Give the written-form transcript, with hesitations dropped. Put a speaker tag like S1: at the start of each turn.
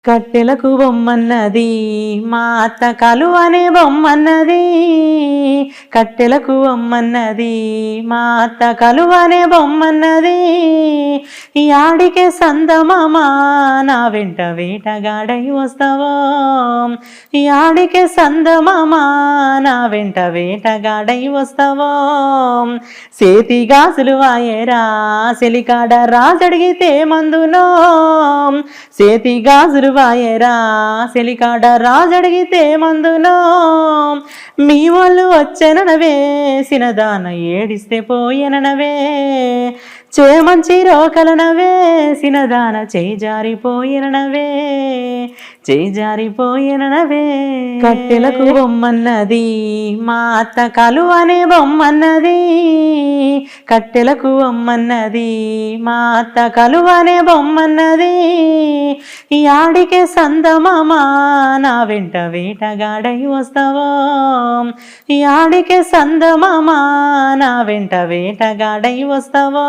S1: కట్టెలకు బొమ్మన్నది మా అత్త కలువనే బొమ్మన్నది. కట్టెలకు బొమ్మన్నది మా అత్త కలువనే బొమ్మన్నది. ఈ ఆడికే సందమామ నా వెంట వేటగాడై వస్తావో. ఈ ఆడికే సందమామ నా వెంట వేటగాడై వస్తావో. సేతి గాజులు వాయేరా సెలికాడ రాజడిగితే మందునో. సేతి గాజులు వాయేరా సెలికాడ రాజడిగితే మందునో. మీ వాళ్ళు వచ్చెననవే సినదాన ఏడిస్తే పోయెననవే. చేమంచి రోకలనవే సినదాన చేజారిపోయినవే. చేజారిపోయినవే. కట్టెలకు బొమ్మన్నది మా అత్త కలువనే బొమ్మన్నది. కట్టెలకు బొమ్మన్నది మా అత్త కలువనే బొమ్మన్నది. ఈ ఆడికే సందమామ నా వెంట వేటగాడై వస్తావో. ఈ ఆడికే సందమామ నా వెంట వేటగాడై వస్తావో.